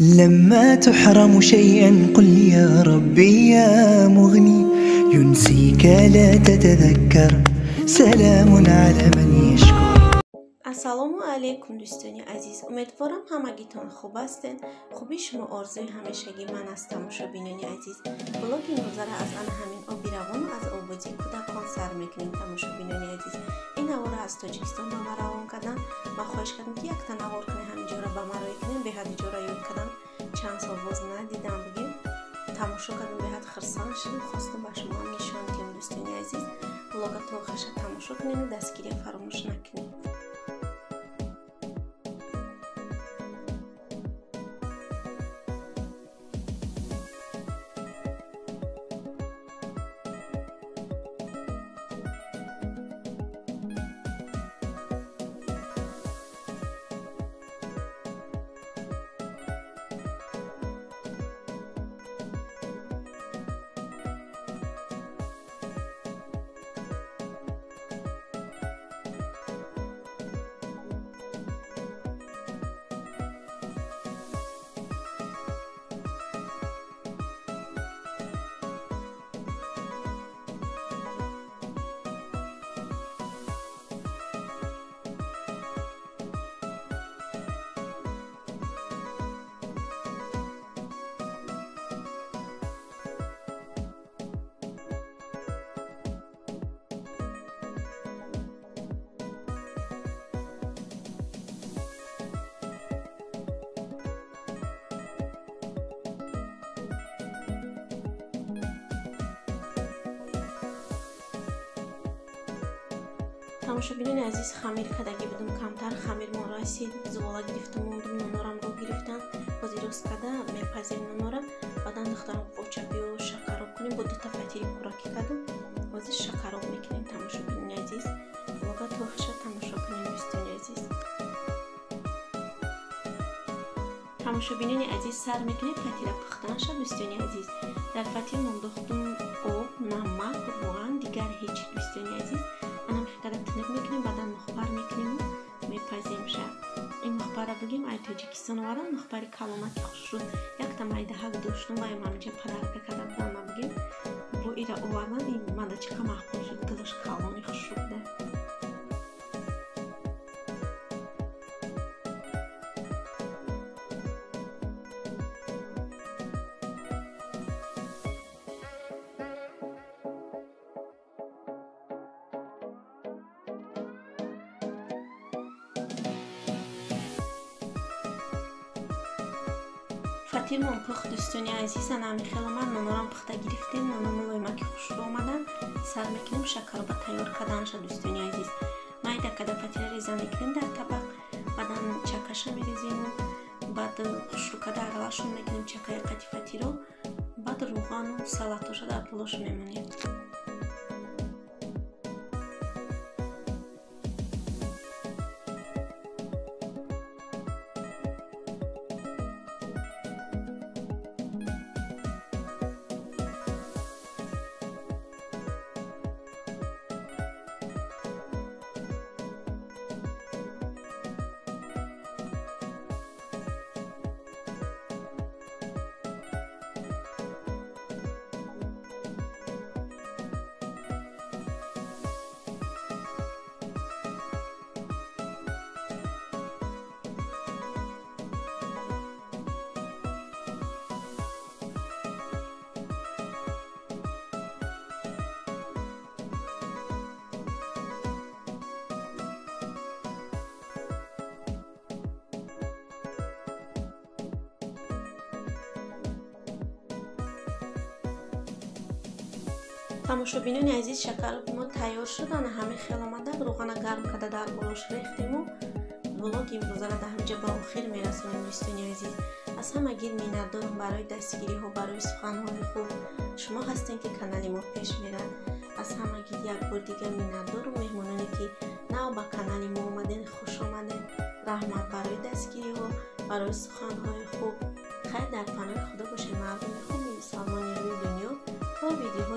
لما تحرم شيئا قل يا ربي يا مغني، ينسيك لا تتذكر، سلام على من يشكر. ассалому алейкум дӯстони азиз, умедворам ҳамагитон хуб ҳастед. хуби шумо орзуи ҳамешагӣ ман аст. тамошобинони азиз, блоги имрӯзара аз ана ҳамин оби равону аз обозии кӯдакон сар мекунем. тамошобинони азиз, ин навора аз тоҷикистон ба ма равон кардан. ман хоҳиш кардам ки якта навор кунем, ҳаминҷора ба ма рой кунем. беҳади ҷора ёд кардам, чанд сол боз надидам. бигем тамошо кардам, беҳад хирсанд шудам. хостам ба шумо нишон диҳам дӯстони азиз. блога то охириша тамошо кунем, дастгирия фаромӯш накунем. тамошобинони азиз, хамир кардагӣ будам камтар. хамирмон расид, зувола гирифтам, мондум нонорам ро гирифтам. бози рост карда мепазем нонора. баъдан духтарам почабиё шакароб кунем. бо дута фатири кӯраки кардам, бози шакароб мекунем. тамошобинони азиз, блога то охиша тамошо кунем дӯстони азиз. тамошобинони азиз, сар мекунем фатира пухта наша дӯстони азиз. дар фатир мондохтум об, намак, рӯған, дигар ҳеҷ дӯстони азиз. анам хикада тиниб мекунем, баъдан мухбар мекунем, мепазем ша. ин мухбара бигем ай тоҷикистон оварам, мухбари калонаки хушруд. якта майдаҳак доштум ва мамиҷа падарка када будам. ма бигем бо ира овардан ин мадачака маҳқул шуд, дилаш калони хушруда. фатирмон пухт дӯстони азиз. анами хеломар нонорам пухта гирифтем. нонамон лоймаки хушрӯ омадан сар мекунем. шакароба тайёр карданша дӯстони азиз. майда када фатира реза мекунем дар табақ. баъдан чакаша мерезему. баъд хушрӯ када аралашон мекунем чакаи қати фатиро. баъд рӯғану салатоша дар пулош мемонем. тамошобинони азиз, шакароби мо тайёр шуд. ана ҳамин хел омада рӯғана гарм карда дар болош рехтему. блоги имрӯзара дар ҳаминҷа ба охир мерасонем дӯстони азиз. аз ҳамагӣ миннатдорам барои дастгириҳо, барои суханҳои хуб. шумо ҳастем ки канали мо пеш мерад. аз ҳамагӣ як бор дигар миннатдору. меҳмононе ки нав ба канали мо омаден, хуш омаден. раҳмат барои дастгириҳо, барои суханҳои хуб. хайр дар паноҳи худо бошед мардуми хуби мусалмони рӯи дунё. то видеоҳои